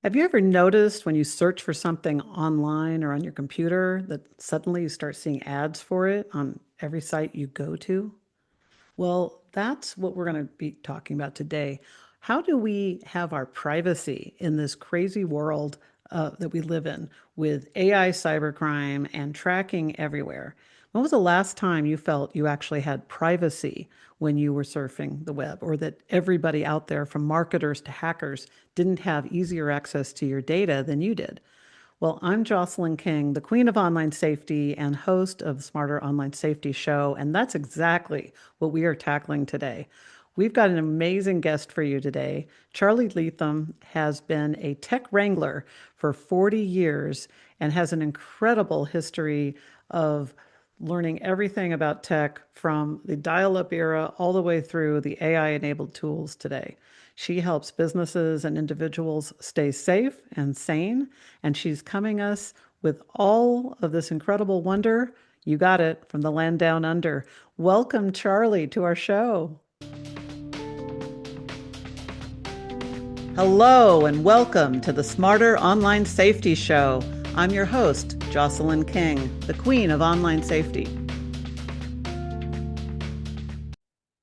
Have you ever noticed when you search for something online or on your computer that suddenly you start seeing ads for it on every site you go to? Well, that's what we're going to be talking about today. How do we have our privacy in this crazy world that we live in with AI cybercrime and tracking everywhere? When was the last time you felt you actually had privacy when you were surfing the web, or that everybody out there, from marketers to hackers, didn't have easier access to your data than you did? Well, I'm Jocelyn King, the queen of online safety and host of the Smarter Online Safety Show, and that's exactly what we are tackling today. We've got an amazing guest for you today. Charly Leetham has been a tech wrangler for 40 years and has an incredible history of learning everything about tech from the dial-up era all the way through the AI-enabled tools today. She helps businesses and individuals stay safe and sane, and she's coming us with all of this incredible wonder. You got it, from the land down under. Welcome, Charly, to our show. Hello, and welcome to the Smarter Online Safety Show. I'm your host, Jocelyn King, the queen of online safety.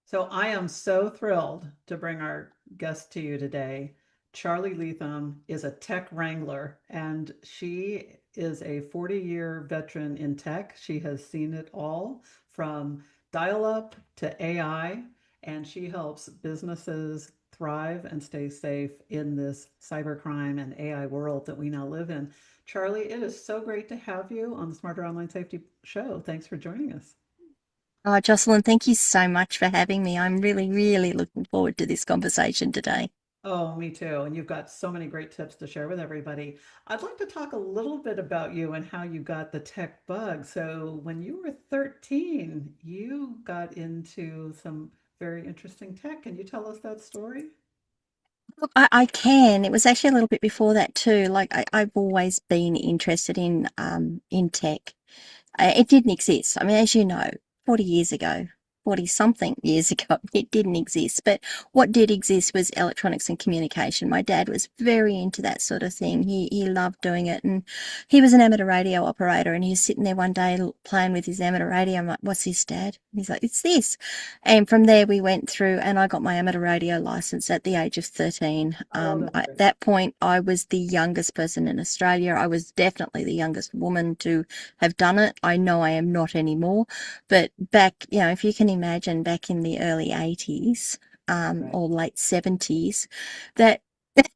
So I am so thrilled to bring our guest to you today. Charly Leetham is a tech wrangler, and she is a 40-year veteran in tech. She has seen it all from dial-up to AI, and she helps businesses thrive and stay safe in this cybercrime and AI world that we now live in. Charly, it is so great to have you on the Smarter Online Safety Show. Thanks for joining us. Oh, Jocelyn, thank you so much for having me. I'm really, really looking forward to this conversation today. Oh, me too. And you've got so many great tips to share with everybody. I'd like to talk a little bit about you and how you got the tech bug. So, when you were 13, you got into some very interesting tech. Can you tell us that story? Look, I can. It was actually a little bit before that too. I've always been interested in tech. It didn't exist. I mean, as you know, 40 years ago, 40 something years ago, it didn't exist. But what did exist was electronics and communication. My dad was very into that sort of thing. He loved doing it. And he was an amateur radio operator, and he was sitting there one day playing with his amateur radio. I'm like, what's this, Dad? And he's like, it's this. And from there, we went through, and I got my amateur radio license at the age of 13. Oh, that's At great. that point, I was the youngest person in Australia. I was definitely the youngest woman to have done it. I know I am not anymore, but back, if you can imagine back in the early 80s, Right. or late 70s, that, that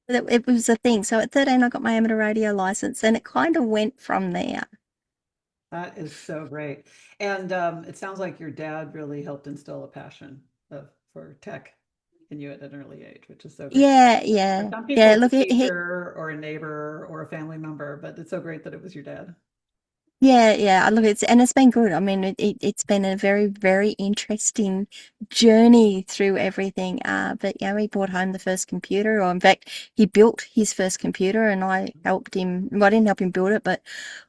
it was a thing. So at 13, I got my amateur radio license, and it kind of went from there. That is so great. And it sounds like your dad really helped instill a passion for tech in you at an early age, which is so great. Yeah, For yeah, some people, yeah. it's a Look, teacher or a neighbor or a family member, but it's so great that it was your dad. yeah, yeah. Look, it's been good. I mean, it's been a very, very interesting journey through everything. But yeah, he brought home the first computer, or in fact, he built his first computer, and I helped him. Well, I didn't help him build it, but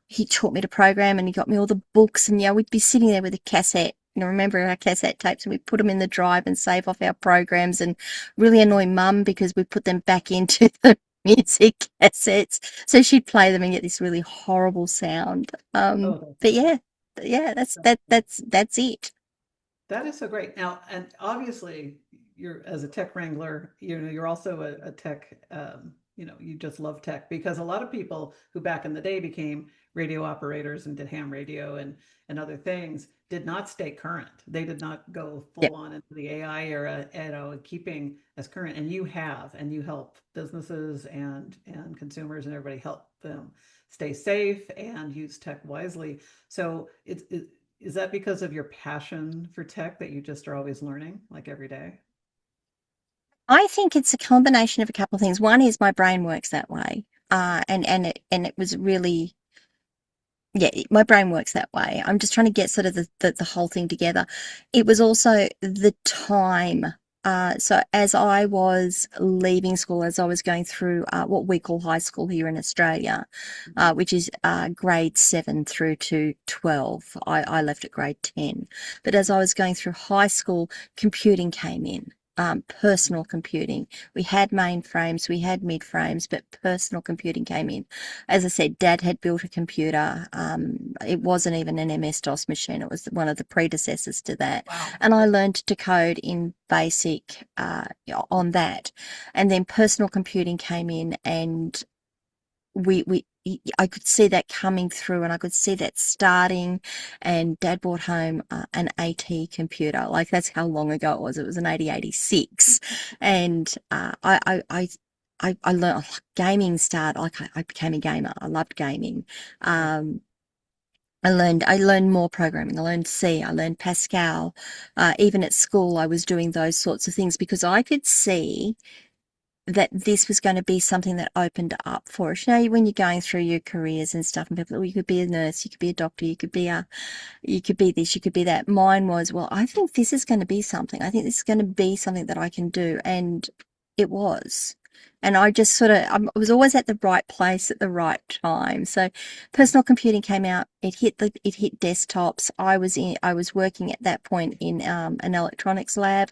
he taught me to program, and he got me all the books. And yeah, we'd be sitting there with a cassette. Remember our cassette tapes, and we put them in the drive and save off our programs, and really annoy Mum because we put them back into the music cassettes. So she'd play them and get this really horrible sound. Oh, that's But so yeah, yeah, that's it. that is so great. Now, and obviously, you're as a tech wrangler, you're also a tech, you just love tech because a lot of people who back in the day became radio operators and did ham radio and other things did not stay current. They did not go Yep. full on into the AI era, keeping as current. And you have, and you help businesses and consumers and everybody help them stay safe and use tech wisely. So is that because of your passion for tech that you just are always learning, like every day? I think it's a combination of a couple of things. One is my brain works that way. And it was really, yeah, my brain works that way. I'm just trying to get sort of the whole thing together. It was also the time. So as I was leaving school, as I was going through what we call high school here in Australia, Mhm. which is grade 7 through to 12. I left at grade 10. But as I was going through high school, computing came in. personal computing. We had mainframes, we had mid-frames, but personal computing came in. As I said, Dad had built a computer. It wasn't even an MS-DOS machine. It was one of the predecessors to that. Wow. And I learned to code in BASIC on that. And then personal computing came in, and we I could see that coming through, and I could see that starting. And Dad brought home an AT computer. Like, that's how long ago it was. It was an 8086, and I learned gaming. Started like I became a gamer. I loved gaming. Right. Um, I learned more programming. I learned C. I learned Pascal. Even at school, I was doing those sorts of things because I could see that this was going to be something that opened up for us. You know, when you're going through your careers and stuff, and people, oh, you could be a nurse, you could be a doctor, you could be this, you could be that. Mine was, well, I think this is going to be something. I think this is going to be something that I can do, and it was. And I just sort of, I was always at the right place at the right time. So, personal computing came out. It hit desktops. I was working at that point in an electronics lab,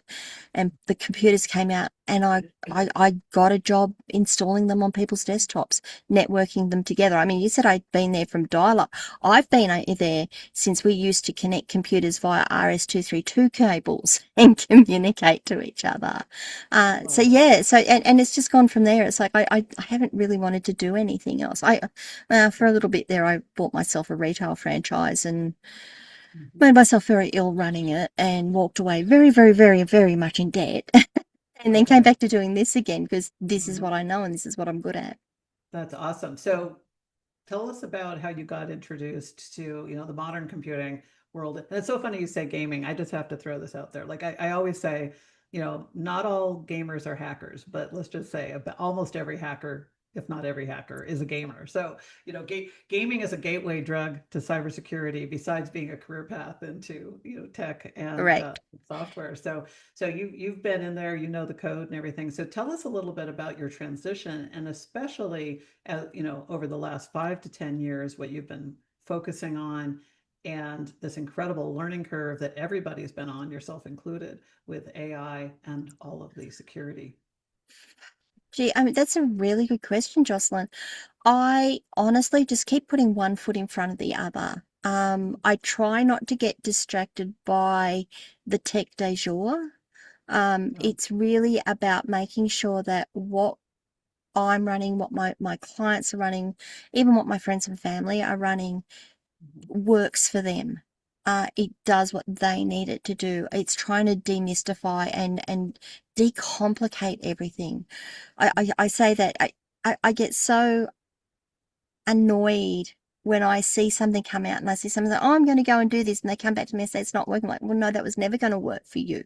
and the computers came out, and I got a job installing them on people's desktops, networking them together. I mean, you said I'd been there from dial-up. I've been there since we used to connect computers via RS-232 cables and communicate to each other. So Wow. yeah, and it's just gone from there. It's like I haven't really wanted to do anything else. For a little bit there, I bought myself a retail franchise and Mhm. made myself very ill running it, and walked away very, very, very, very much in debt. And then came Okay. back to doing this again because this is Mhm. what I know and this is what I'm good at. That's awesome. So tell us about how you got introduced to, the modern computing world. And it's so funny you say gaming. I just have to throw this out there. Like I always say, not all gamers are hackers, but let's just say about almost every hacker, if not every hacker, is a gamer. So, gaming is a gateway drug to cybersecurity, besides being a career path into, tech and Correct. software. So you've been in there, the code and everything. So tell us a little bit about your transition, and especially over the last 5 to 10 years, what you've been focusing on, and this incredible learning curve that everybody's been on, yourself included, with AI and all of the security. Gee, I mean, that's a really good question, Jocelyn. I honestly just keep putting one foot in front of the other. I try not to get distracted by the tech du jour. No. It's really about making sure that what I'm running, what my clients are running, even what my friends and family are running, Mhm. works for them. It does what they need it to do. It's trying to demystify and decomplicate everything. I say that I get so annoyed when I see something come out and I see something like, oh, I'm going to go and do this. And they come back to me and say it's not working. Like, well, no, that was never going to work for you.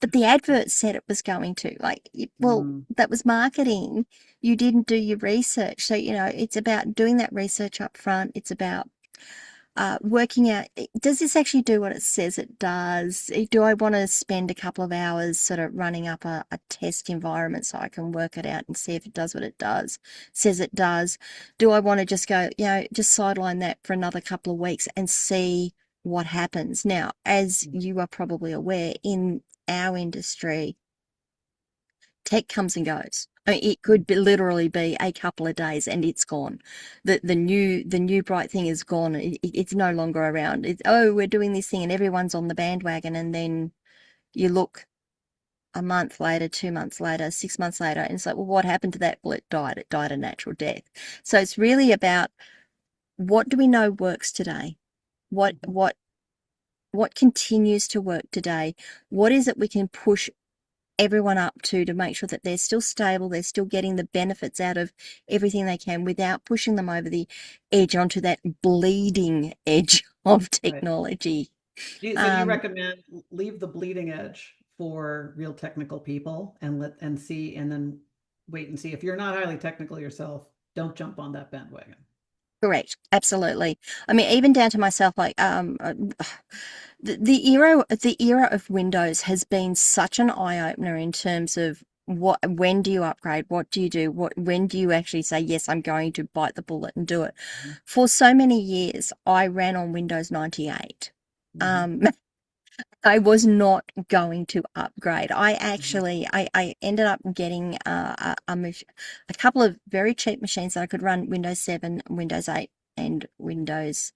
But the advert said it was going to. Like, well, Mm, that was marketing. You didn't do your research. So, it's about doing that research up front. It's about working out, does this actually do what it says it does? Do I want to spend a couple of hours sort of running up a test environment so I can work it out and see if it does what it does, says it does? Do I want to just go, just sideline that for another couple of weeks and see what happens? Now, as mm, you are probably aware, in our industry, tech comes and goes. I mean, it mm. could literally be a couple of days and it's gone. The new bright thing is gone. It's no longer around. It's, oh, we're doing this thing and everyone's on the bandwagon, and then you look a month later, 2 months later, 6 months later, and it's like, well, what happened to that? Well, it died. It died a natural death. So it's really about, what do we know works today? What Mhm. what what continues to work today? What is it we can push everyone up to make sure that they're still stable, they're still getting the benefits out of everything they can without pushing them over the edge onto that bleeding edge of Right. technology. So do you Um, recommend leave the bleeding edge for real technical people, and let and see, and then wait and see? If you're not highly technical yourself, don't jump on that bandwagon. Correct, absolutely. I mean, even down to myself, like the era of Windows has been such an eye opener in terms of when do you upgrade, what do you do, when do you actually say yes, I'm going to bite the bullet and do it. Mhm. For so many years, I ran on Windows 98. Mhm. Um, I was not going to upgrade. Mhm. I ended up getting a couple of very cheap machines that I could run Windows 7, Windows 8, and Windows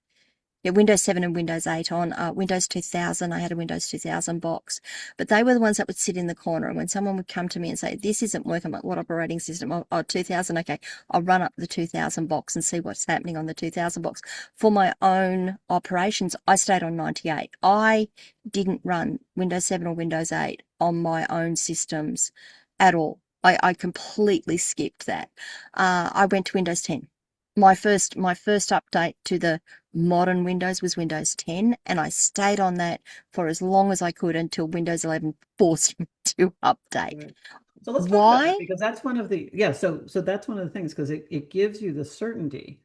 7 and Windows 8 on. Windows 2000, I had a Windows 2000 box, but they were the ones that would sit in the corner. And when someone would come to me and say, this isn't working, I'm like, what operating system? Oh, 2000, okay. I'll run up the 2000 box and see what's happening on the 2000 box. For my own operations, I stayed on 98. I didn't run Windows 7 or Windows 8 on my own systems at all. I completely skipped that. I went to Windows 10. My first update to the modern Windows was Windows 10, and I stayed on that for as long as I could until Windows 11 forced me to update. Right. So let's talk about that Why? because that's one of the, yeah, so that's one of the things because it gives you the certainty.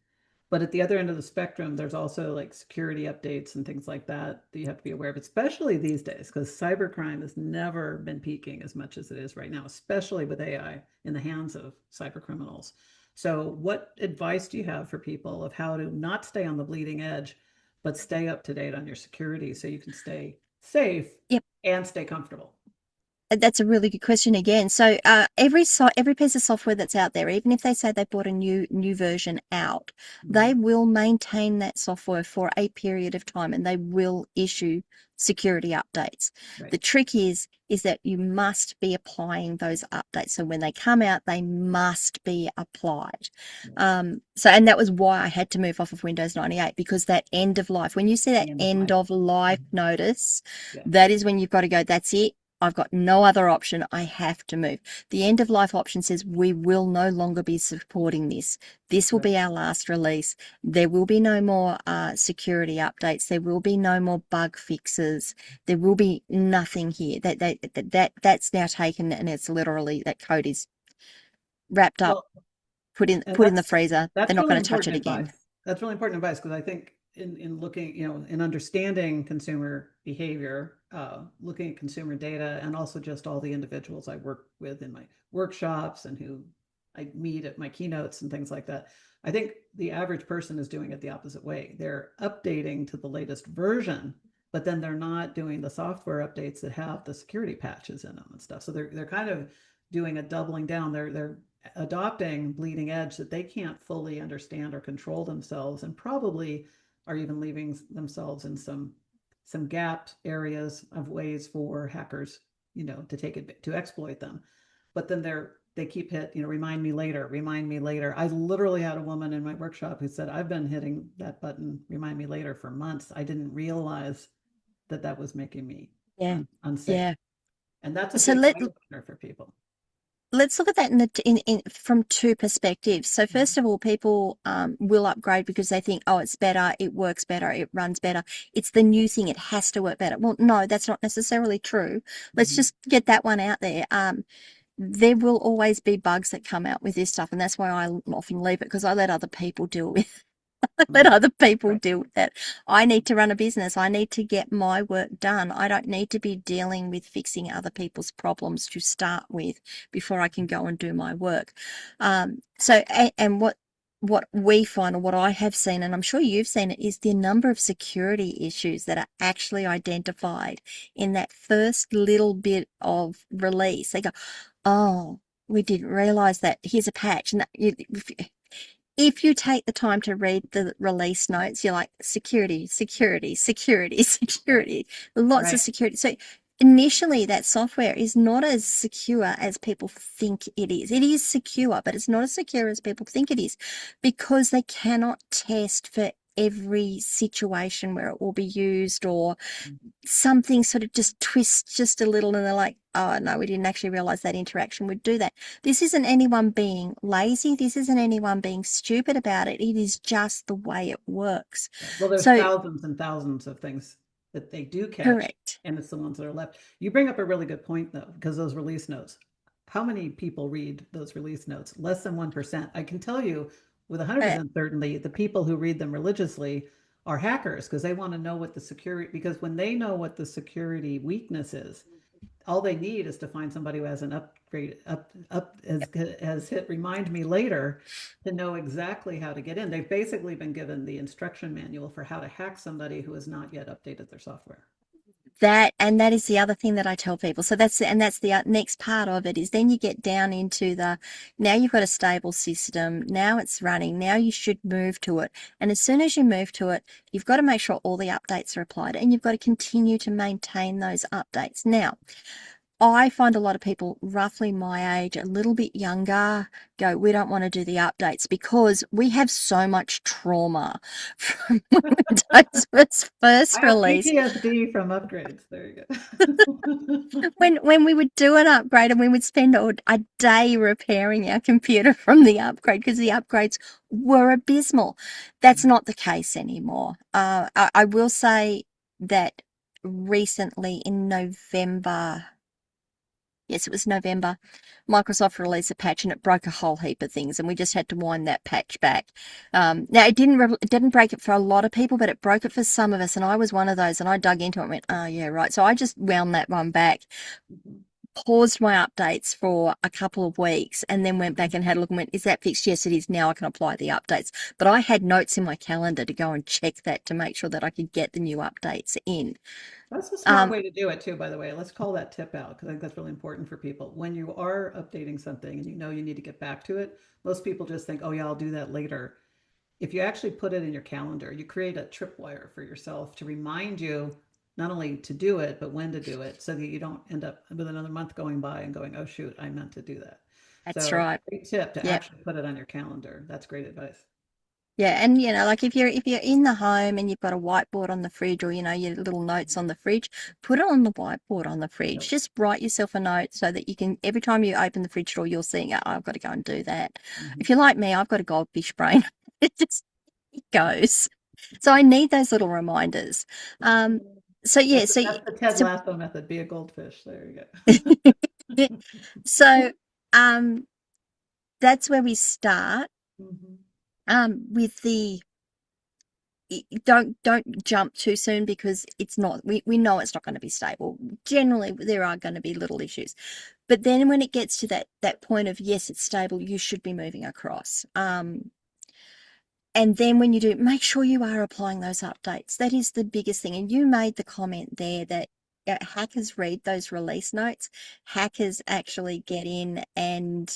But at the other end of the spectrum, there's also like security updates and things like that that you have to be aware of, especially these days, because cybercrime has never been peaking as much as it is right now, especially with AI in the hands of cyber criminals. So what advice do you have for people of how to not stay on the bleeding edge, but stay up to date on your security so you can stay safe Yep. and stay comfortable? That's a really good question again. So every piece of software that's out there, even if they say they brought a new version out, they Mhm. will maintain that software for a period of time and they will issue security updates. The Right. trick is that you must be applying those updates. So when they come out, they must be applied. Yeah. So and that was why I had to move off of Windows 98 because that end of life, when you see that The end of end life. of life Mhm. notice, Yeah. that is when you've got to go, that's it. I've got no other option. I have to move. The end of life option says we will no longer be supporting this. This will Right. be our last release. There will be no more security updates. There will be no more bug fixes. There will be nothing here. That's now taken and it's literally that code is wrapped up, Well, and put in the freezer. They're that's not really going to touch important it again. advice. That's really important advice because I think in looking, in understanding consumer behavior, looking at consumer data, and also just all the individuals I work with in my workshops and who I meet at my keynotes and things like that. I think the average person is doing it the opposite way. They're updating to the latest version, but then they're not doing the software updates that have the security patches in them and stuff. So they're kind of doing a doubling down. They're adopting bleeding edge that they can't fully understand or control themselves and probably are even leaving themselves in some gapped areas of ways for hackers, to take it to exploit them. But then they keep remind me later, remind me later. I literally had a woman in my workshop who said, I've been hitting that button, remind me later, for months. I didn't realize that that was making me Yeah, unsafe. yeah. And that's a So big eye opener for people. let's look at that in from two perspectives. So first of all, people will upgrade because they think, oh, it's better, it works better, it runs better. It's the new thing; it has to work better. Well, no, that's not necessarily true. Let's Mm-hmm. just get that one out there. There will always be bugs that come out with this stuff, and that's why I often leave it because I let other people deal with let Mm-hmm. other people Right. deal with it. I need to run a business. I need to get my work done. I don't need to be dealing with fixing other people's problems to start with before I can go and do my work. And what we find, or what I have seen, and I'm sure you've seen it, is the number of security issues that are actually identified in that first little bit of release. They go, oh, we didn't realize that. Here's a patch. And if you take the time to read the release notes, you're like, security, security, security, Right. security, lots of Right. security. So initially, that software is not as secure as people think it is. It is secure, but it's not as secure as people think it is because they cannot test for every situation where it will be used, or something sort of just twists just a little and they're like, oh no, we didn't actually realize that interaction would do that. This isn't anyone being lazy. This isn't anyone being stupid about it. It is just the way it works. Right. Well, there's So, thousands and thousands of things that they do catch, correct. and it's the ones that are left. You bring up a really good point, though, because those release notes, how many people read those release notes? Less than 1%. I can tell you with Uh, 100% certainty, the people who read them religiously are hackers because they want to know what the security, because when they know what the security weakness is, all they need is to find somebody who has an upgrade up has hit remind me later to know exactly how to get in. They've basically been given the instruction manual for how to hack somebody who has not yet updated their software. That is the other thing that I tell people. So that's the next part of it is then you get down into now you've got a stable system. Now it's running. Now you should move to it. And as soon as you move to it, you've got to make sure all the updates are applied and you've got to continue to maintain those updates. Now, I find a lot of people roughly my age, a little bit younger, go, we don't want to do the updates because we have so much trauma from when Windows was I first have released. PTSD from upgrades. There you go. When we would do an upgrade and we would spend a day repairing our computer from the upgrade because the upgrades were abysmal. That's not the case anymore. I will say that recently in November, yes, it was November, Microsoft released a patch and it broke a whole heap of things, and we just had to wind that patch back. Now it didn't break it for a lot of people, but it broke it for some of us, and I was one of those. And I dug into it and went, oh yeah, right. So I just wound that one back, paused my updates for a couple of weeks, and then went back and had a look and went, is that fixed? Yes, it is. Now I can apply the updates. But I had notes in my calendar to go and check that to make sure that I could get the new updates in. That's a smart Um, way to do it too, by the way. Let's call that tip out because I think that's really important for people. When you are updating something and you know you need to get back to it, most people just think, oh yeah, I'll do that later. If you actually put it in your calendar, you create a tripwire for yourself to remind you not only to do it, but when to do it so that you don't end up with another month going by and going, oh shoot, I meant to do that. that's So right. great tip to Yep. actually put it on your calendar. That's great advice. Yeah, and like if you're in the home and you've got a whiteboard on the fridge or your little notes on the fridge, put it on the whiteboard on the fridge. Yep. Just write yourself a note so that you can every time you open the fridge door, you're seeing, oh, I've got to go and do that. Mhm. If you're like me, I've got a goldfish brain. It goes. So I need those little reminders. Um, so yeah, That's so that's the Ted so Lasso method. Be a goldfish. There you so um, that's where we start go. with the don't jump too soon because it's not we know it's not going to be stable. Generally there are going to be little issues, but then when it gets to that point of yes it's stable, you should be moving across. And then when you do, make sure you are applying those updates. That is the biggest thing. And you made the comment there that hackers read those release notes. Hackers actually get in and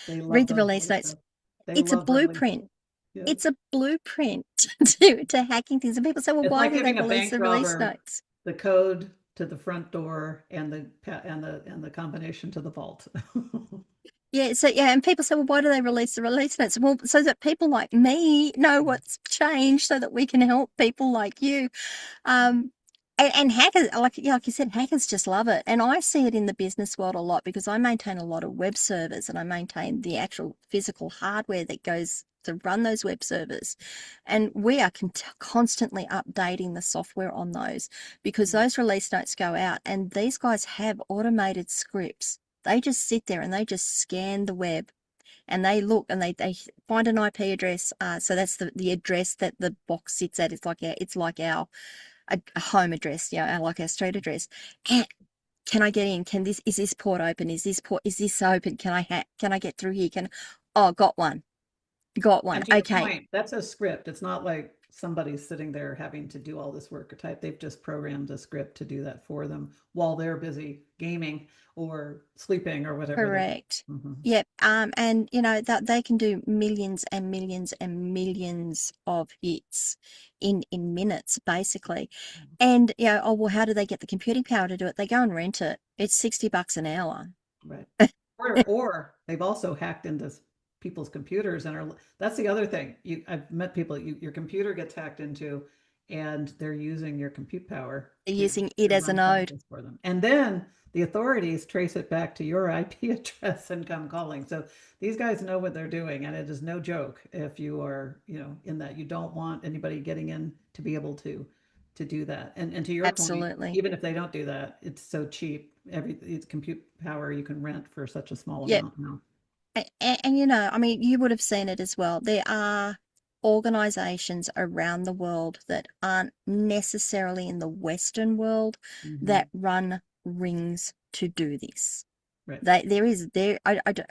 They love read the those release notes. releases. They It's a love blueprint. releases. Yeah. It's a blueprint to hacking things. And people say, well, It's why like do they giving a release bank the release robber notes? the code to the front door and the combination to the vault. Yeah, so yeah, and people say, well, why do they release the release notes? Well, so that people like me know what's changed so that we can help people like you. Um, and hackers, like you said, hackers just love it. And I see it in the business world a lot because I maintain a lot of web servers and I maintain the actual physical hardware that goes to run those web servers. And we are constantly updating the software on those because those release notes go out and these guys have automated scripts. They just sit there and they just scan the web and they look and they find an IP address. So that's the address that the box sits at. It's like our a home address, like our street address. And can I get in? Is this port open? Is this open? Can I get through here? Oh, got one. Got one. And to your Okay. point, that's a script. It's not like somebody's sitting there having to do all this work or type. They've just programmed a script to do that for them while they're busy gaming or sleeping or whatever they're doing. Correct. Mhm. Yep. And that they can do millions and millions and millions of hits in minutes, basically. And oh well, how do they get the computing power to do it? They go and rent it. It's $60 an hour. Right. Or they've also hacked into people's computers and are that's the other thing. I've met people your computer gets hacked into and they're using your compute power They're to using it to as a run some of node. this for them. And then the authorities trace it back to your IP address and come calling. So these guys know what they're doing and it is no joke if you are, in that you don't want anybody getting in to be able to do that. And to your point, Absolutely. even if they don't do that, it's so cheap. It's compute power you can rent for such a small Yep. amount now. And I mean, you would have seen it as well. There are organizations around the world that aren't necessarily in the Western world Hmm. that run rings to do this. Right. There is there I don't,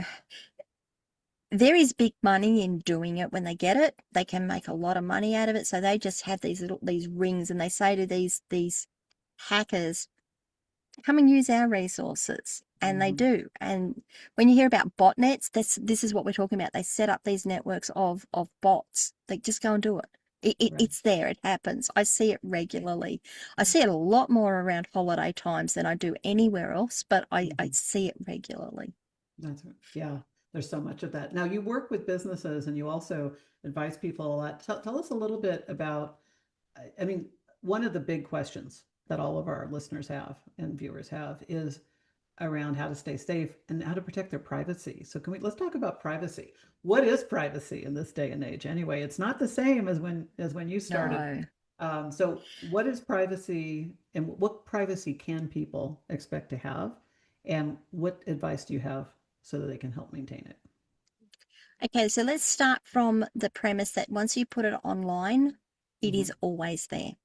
there is big money in doing it when they get it. They can make a lot of money out of it. So they just have these rings, and they say to these hackers, come and use our resources. And they Mhm. do. And when you hear about botnets, this is what we're talking about. They set up these networks of bots. They just go and do it. Right. It's there. It happens. I see it regularly. I see it a lot more around holiday times than I do anywhere else, but I Mhm. see it regularly. That's right. Yeah, there's so much of that. Now, you work with businesses and you also advise people a lot. Tell us a little bit about, I mean, one of the big questions that all of our listeners have and viewers have is around how to stay safe and how to protect their privacy. So let's talk about privacy. What is privacy in this day and age? Anyway, it's not the same as when you started. No. So what is privacy and what privacy can people expect to have? And what advice do you have so that they can help maintain it? Okay, so let's start from the premise that once you put it online, it Hmm. is always there.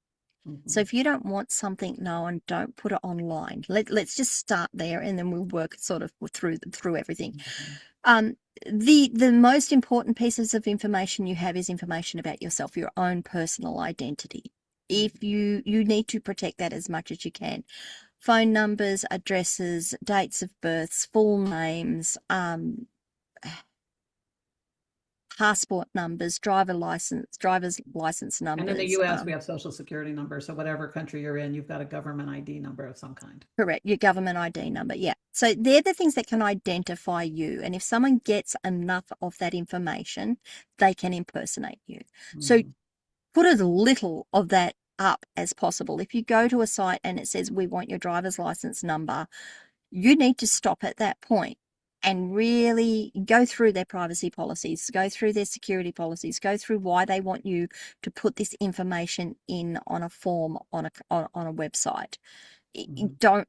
So Hmm. if you don't want something known, don't put it online. Let's just start there, and then we'll work sort of through everything. Hmm. Um, the most important pieces of information you have is information about yourself, your own personal identity. If you need to protect that as much as you can. Phone numbers, addresses, dates of births, full names, passport numbers, driver's license And in the numbers. US, we have social security number. So whatever country you're in, you've got a government ID number of some kind. Correct, your government ID number. Yeah. So they're the things that can identify you. And if someone gets enough of that information, they can impersonate you. So Hmm. put as little of that up as possible. If you go to a site and it says, we want your driver's license number, you need to stop at that point and really go through their privacy policies, go through their security policies, go through why they want you to put this information in on a form on a website. Hmm. Don't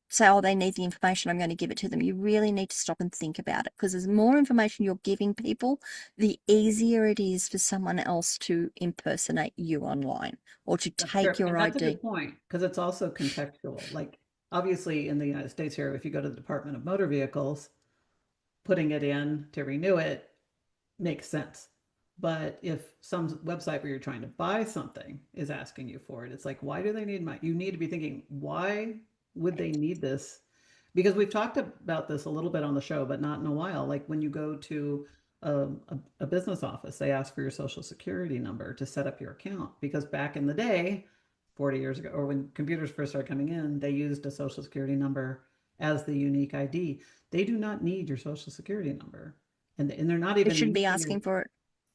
say, oh, they need the information, I'm going to give it to them. You really need to stop and think about it, because as more information you're giving people, the easier it is for someone else to impersonate you online or to That's true. take your And that's a ID. good point because it's also contextual. Like, obviously, in the United States here, if you go to the Department of Motor Vehicles, putting it in to renew it makes sense. But if some website where you're trying to buy something is asking you for it, it's like, why do they need you need to be thinking, why would they need this? Because we've talked about this a little bit on the show, but not in a while. Like when you go to a business office, they ask for your social security number to set up your account. Because back in the day, 40 years ago, or when computers first started coming in, they used a social security number as the unique ID. They do not need your social security number. And they're not They even shouldn't be needing you. asking for it.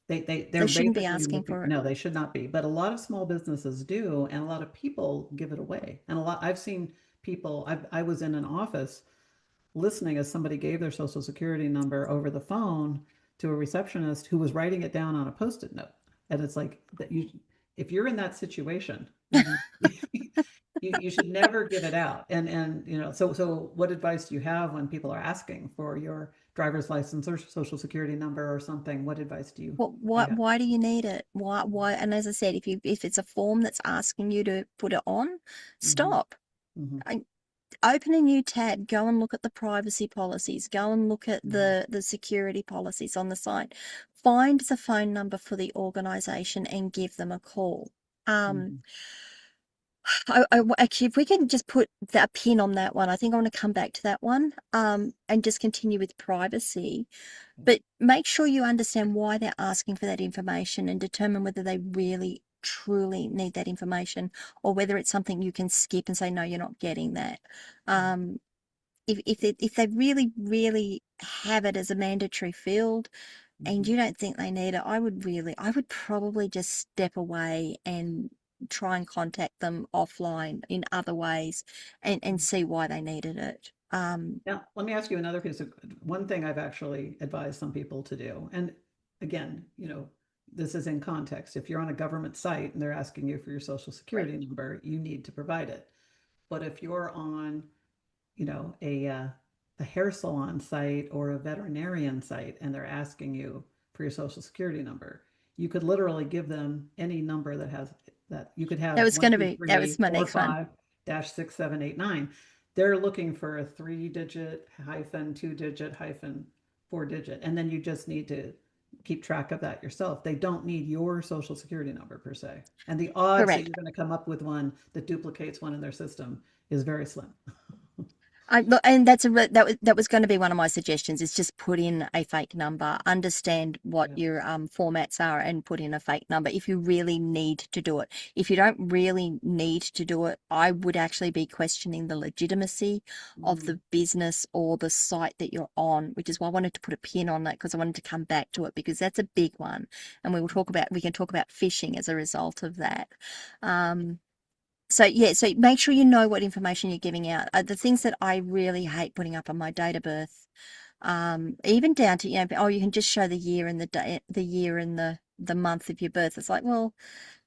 They're They shouldn't be basically asking looking, for it. no, they should not be, but a lot of small businesses do, and a lot of people give it away. And a lot, I've seen people, I was in an office listening as somebody gave their social security number over the phone to a receptionist who was writing it down on a post-it note. And it's like that if you're in that situation, you should never give it out. So what advice do you have when people are asking for your driver's license or social security number or something? What advice do you have? Why do you need it? Why? And as I said, if it's a form that's asking you to put it on, Hmm. stop. Hmm. I, Open a new tab, go and look at the privacy policies, go and look at Hmm. the security policies on the site. Find the phone number for the organization and give them a call. Um, Hmm. Actually, if we can just put that pin on that one, I think I want to come back to that one, and just continue with privacy. But make sure you understand why they're asking for that information and determine whether they really truly need that information, or whether it's something you can skip and say, no, you're not getting that. Um, if they really have it as a mandatory field and Hmm. you don't think they need it, I would probably just step away and try and contact them offline in other ways and see why they needed it. Now, let me ask you another piece of one thing I've actually advised some people to do. And again, this is in context. If you're on a government site and they're asking you for your social Right. security number, you need to provide it. But if you're on, a hair salon site or a veterinarian site and they're asking you for your social security number, you could literally give them any number that has that you could have one, two, That three, was my four, next one. five dash 6, 7, 8, 9. They're looking for a 3-digit hyphen 2-digit hyphen 4 digit, and then you just need to keep track of that yourself. They don't need your social security number per se. And the odds that Correct. you're going to come up with one that duplicates one in their system is very slim. Look, and that was going to be one of my suggestions. Is just put in a fake number, understand what Yeah. your formats are, and put in a fake number if you really need to do it. If you don't really need to do it, I would actually be questioning the legitimacy of Mm. the business or the site that you're on, which is why I wanted to put a pin on that because I wanted to come back to it because that's a big one, and we can talk about phishing as a result of that. Um, so yeah, so make sure you know what information you're giving out. The things that I really hate putting up on my date of birth, even down to, oh, you can just show the year and the day, the year and the month of your birth. It's like, well,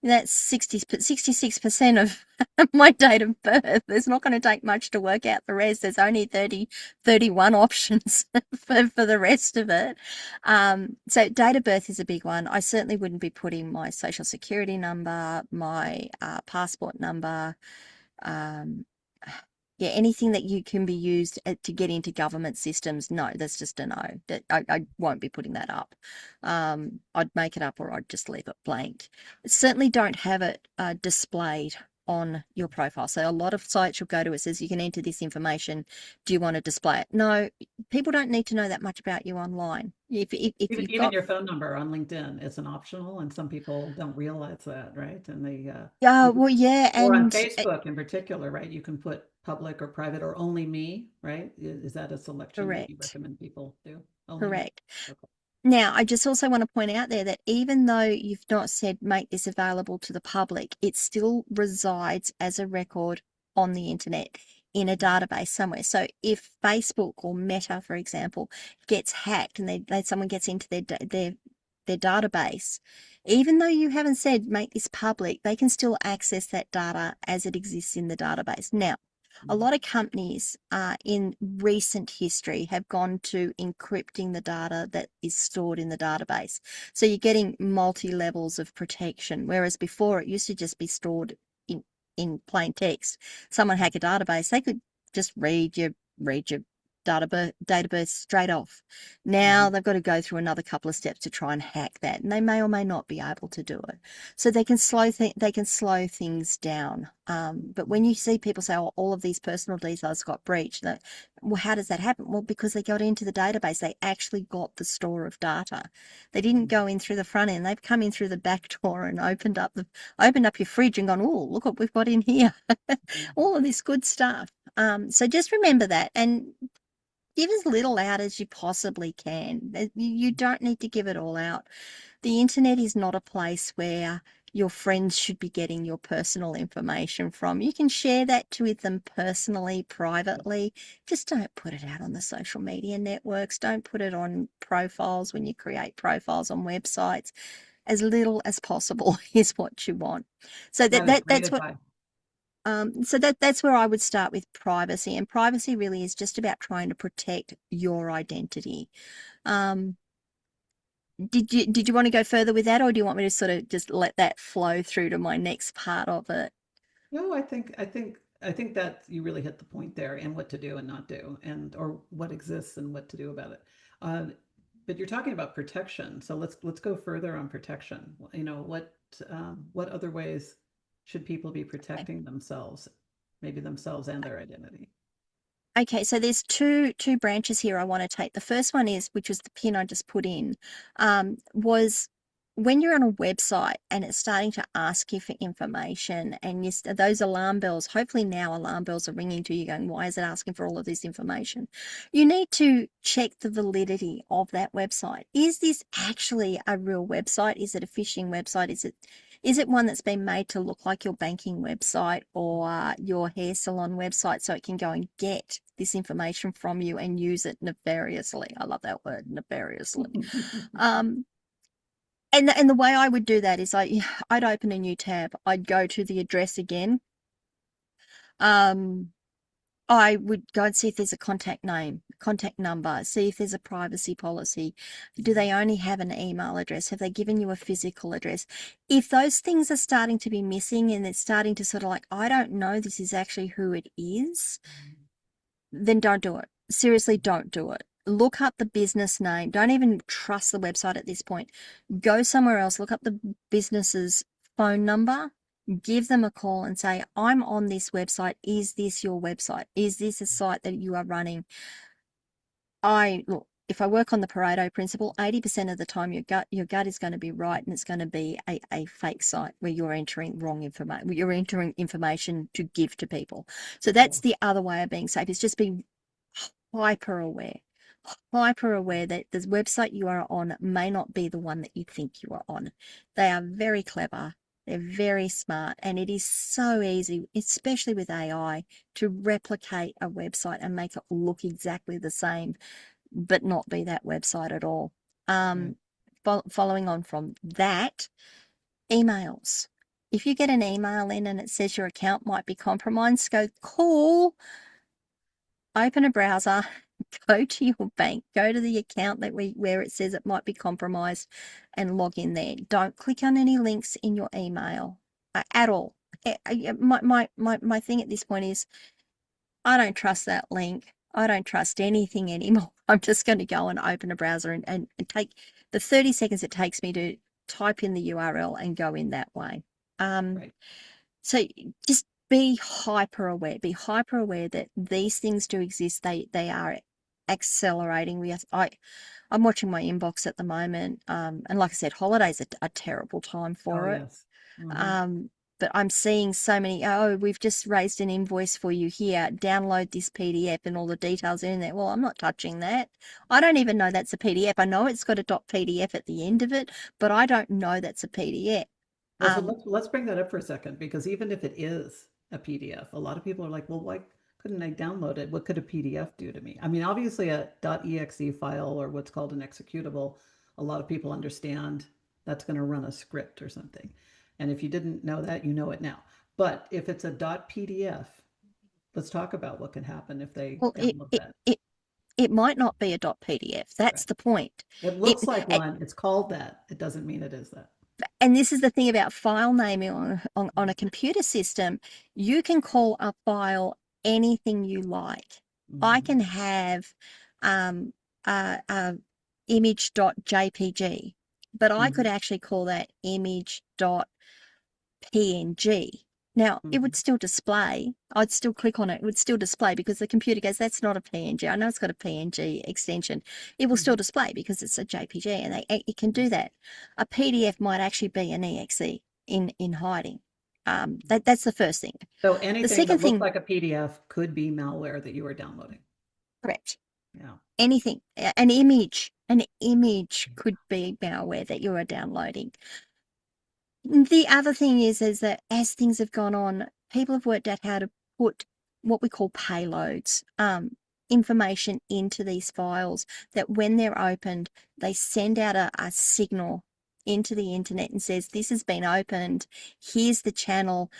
that's 66% of my date of birth. It's not going to take much to work out the rest. There's only 31 options for the rest of it. So date of birth is a big one. I certainly wouldn't be putting my social security number, my passport number, um, yeah, anything that you can be used to get into government systems. No, that's just a no. That I won't be putting that up. I'd make it up or I'd just leave it blank. Certainly don't have it displayed on your profile. So a lot of sites you'll go to, it says you can enter this information. Do you want to display it? No, people don't need to know that much about you online. If Even you've even got, your phone number on LinkedIn is an optional, and some people don't realize that, right? And you can, well, yeah, or on and Facebook in particular, right? You can put public or private or only me, right? Is that a selection that you correct, recommend people do? Only me? correct. Okay. Now, I just also want to point out there that even though you've not said make this available to the public, it still resides as a record on the internet in a database somewhere. So if Facebook or Meta, for example, gets hacked and someone gets into their database, even though you haven't said make this public, they can still access that data as it exists in the database. Now, a Mhm. lot of companies in recent history have gone to encrypting the data that is stored in the database. So you're getting multi levels of protection, whereas before it used to just be stored in, in plain text. Someone hack a database, they could just read your date of birth straight off. Now Mhm. they've got to go through another couple of steps to try and hack that, and they may or may not be able to do it. So they can slow things down. But when you see people say, "Oh, all of these personal details got breached," well, how does that happen? Well, because they got into the database, they actually got the store of data. They didn't Mhm. go in through the front end; they've come in through the back door and opened up your fridge and gone, "Oh, look what we've got in here." Mhm. All of this good stuff. So just remember that and give as little out as you possibly can. You don't need to give it all out. The internet is not a place where your friends should be getting your personal information from. You can share that with them personally, privately. Just don't put it out on the social media networks. Don't put it on profiles when you create profiles on websites. As little as possible is what you want. So That is great that's what advice. that's where I would start with privacy, and privacy really is just about trying to protect your identity. Um, did you want to go further with that, or do you want me to sort of just let that flow through to my next part of it? No, I think that you really hit the point there, and what to do and not do, and or what exists and what to do about it. Uh, but you're talking about protection, so let's go further on protection. What other ways should people be Okay. protecting themselves, maybe themselves and their identity? Okay, so there's two branches here I want to take. The first one is, which was the pin I just put in, was when you're on a website and it's starting to ask you for information, and those alarm bells. Hopefully now alarm bells are ringing to you, going, "Why is it asking for all of this information?" You need to check the validity of that website. Is this actually a real website? Is it a phishing website? Is it one that's been made to look like your banking website or your hair salon website so it can go and get this information from you and use it nefariously? I love that word, nefariously. Um, and the way I would do that is I'd open a new tab. I'd go to the address again. Um, I would go and see if there's a contact name, contact number, see if there's a privacy policy. Do they only have an email address? Have they given you a physical address? If those things are starting to be missing and it's starting to sort of like, I don't know, this is actually who it is, then don't do it. Seriously, don't do it. look up the business name. Don't even trust the website at this point. Go somewhere else, look up the business's phone number, give them a call and say, I'm on this website. Is this your website? Is this a site that you are running? Look, if I work on the Pareto principle, 80% of the time your gut is going to be right, and it's going to be a fake site where you're entering wrong information. You're entering information to give to people. So Yeah. that's the other way of being safe, is just being hyper aware. Hyper aware that the website you are on may not be the one that you think you are on. They are very clever. They're very smart, and it is so easy, especially with AI, to replicate a website and make it look exactly the same, but not be that website at all. Right. Following on from that, emails. If you get an email in and it says your account might be compromised, go, cool, open a browser, go to your bank, go to the account where it says it might be compromised, and log in there. Don't click on any links in your email at all. My thing at this point is, I don't trust that link. I don't trust anything anymore. I'm just going to go and open a browser and take the 30 seconds it takes me to type in the URL and go in that way. Um, Right. so just be hyper aware. Be hyper aware that these things do exist. They are accelerating. I'm watching my inbox at the moment, and like I said, holidays are a terrible time Oh, for it. yes. Hmm. Um, but I'm seeing so many, oh, we've just raised an invoice for you here. Download this PDF and all the details in there. Well, I'm not touching that. I don't even know that's a PDF. I know it's got a .pdf at the end of it, but I don't know that's a PDF. Well, so Um, let's bring that up for a second, because even if it is a PDF, a lot of people are like, well, why couldn't I download it? What could a PDF do to me? I mean, obviously a .exe file, or what's called an executable, a lot of people understand that's going to run a script or something. And if you didn't know that, you know it now. But if it's a .pdf, let's talk about what can happen if they well, download that. it might not be a .pdf. That's Right. the point. It It, looks like one, it's called that. It doesn't mean it is that. and this is the thing about file naming on a computer system. You can call a file anything you like. I Mhm. can have a image.jpg, but I could Mhm. actually call that image.png. Now, it would Mhm. still display. I'd still click on it. It would still display because the computer goes, that's not a PNG. I know it's got a PNG extension. It will still Mhm. display because it's a JPG, and it can Mhm. do that. A PDF might actually be an EXE in hiding. Mhm. That's the first thing. So The anything second that looks thing, like a PDF could be malware that you are downloading. correct. Yeah. Anything, an image could be malware that you are downloading. The other thing is that as things have gone on, people have worked out how to put what we call payloads, information into these files, that when they're opened, they send out a signal into the internet and says, this has been opened. Here's the channel.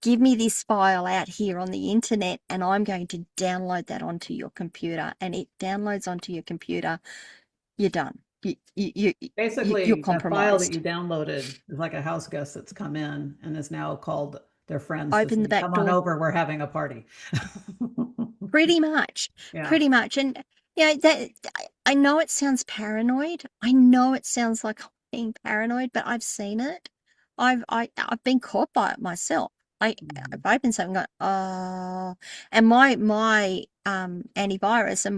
Give me this file out here on the internet, and I'm going to download that onto your computer. And it downloads onto your computer. You're done. You're Basically, that file that compromised. you downloaded is like a house guest that's come in and is now called their friends to Open the say, back come on door. over, we're having a party. Pretty much, Yeah. pretty much. And that I know it sounds paranoid. I know it sounds like I'm being paranoid, but I've seen it. I've been caught by it myself. I've Mhm. opened something, and go, and my antivirus and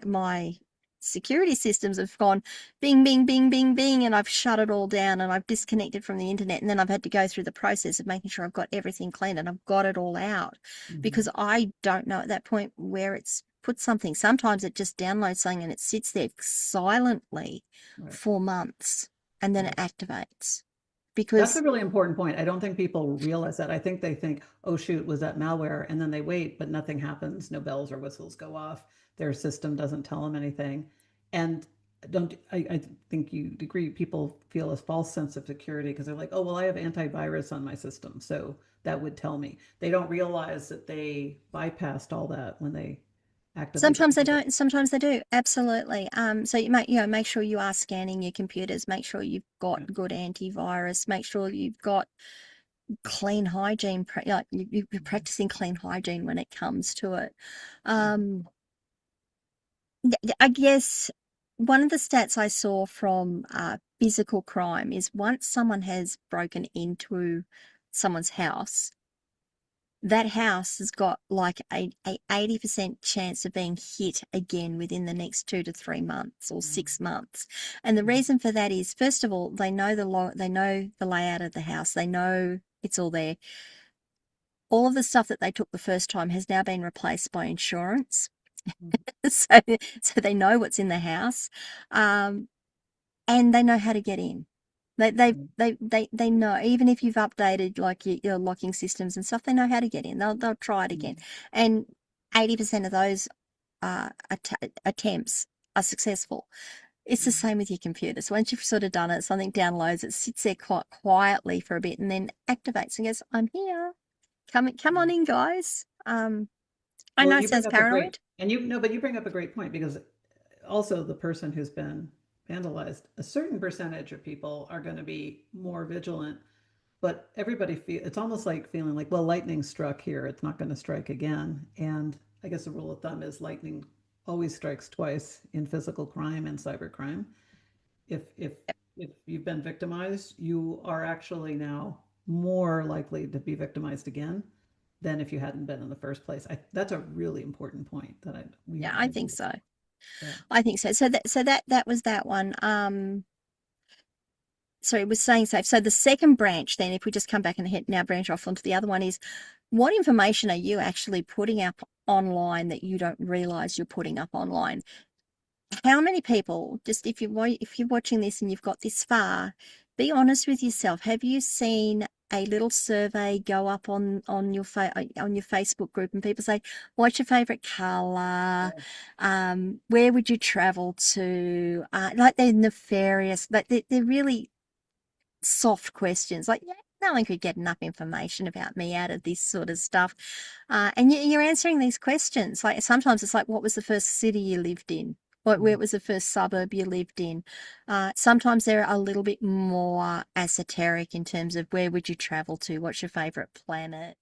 my security systems have gone bing, bing, bing, bing, bing, and I've shut it all down, and I've disconnected from the internet, and then I've had to go through the process of making sure I've got everything clean and I've got it all out, because Mhm. I don't know at that point where it's put something. Sometimes it just downloads something and it sits there silently Right. for months, and then it Right. activates That's a because really important point. I don't think people realize that. I think they think, oh, shoot, was that malware? And then they wait, but nothing happens. No bells or whistles go off. Their system doesn't tell them anything. And don't I think you agree, people feel a false sense of security because they're like, oh, well, I have antivirus on my system. So that would tell me. They don't realize that they bypassed all that when they activated sometimes they malware. don't, sometimes they do. Absolutely. So make sure you are scanning your computers, make sure you've got Right. good antivirus, make sure you've got clean hygiene, like you're Mhm. practicing clean hygiene when it comes to it. Mhm. Um, I guess one of the stats I saw from physical crime is once someone has broken into someone's house, that house has got like a 80% chance of being hit again within the next 2 to 3 months or Mm, 6 months. And the mm, reason for that is, first of all, they know the layout of the house. They know it's all there. All of the stuff that they took the first time has now been replaced by insurance. mm, so, so they know what's in the house, um, and they know how to get in. mm, They know, even if you've updated like your locking systems and stuff, they know how to get in. They'll try it again, mm, and 80% of those attempts are successful. It's the mm, same with your computer. So once you've sort of done it, something downloads, it sits there quite quietly for a bit, and then activates and goes, "I'm here. Come on mm. in, guys." I Well, know it you bring sounds up a great, paranoid. and you know, but you bring up a great point because also the person who's been vandalized, a certain percentage of people are going to be more vigilant, but everybody feel it's almost like feeling like, well, lightning struck here, it's not going to strike again. And I guess the rule of thumb is lightning always strikes twice in physical crime and cybercrime. If if you've been victimized, you are actually now more likely to be victimized again than if you hadn't been in the first place. That's a really important point that I we Yeah, haven't I maybe think discussed. so. Yeah. I think so. So that was that one. So it was staying safe. So the second branch, then, if we just come back and hit now branch off onto the other one, is what information are you actually putting up online that you don't realize you're putting up online? How many people, just if you're watching this and you've got this far, be honest with yourself. Have you seen a little survey go up on your Facebook group and people say, "What's your favorite color? Yeah. Where would you travel to?" Like they're nefarious, like they're really soft questions. Like, yeah, no one could get enough information about me out of this sort of stuff. And you're answering these questions. Like sometimes it's like, what was the first city you lived in? Where Mm. was the first suburb you lived in? Sometimes they're a little bit more esoteric in terms of where would you travel to? What's your favorite planet?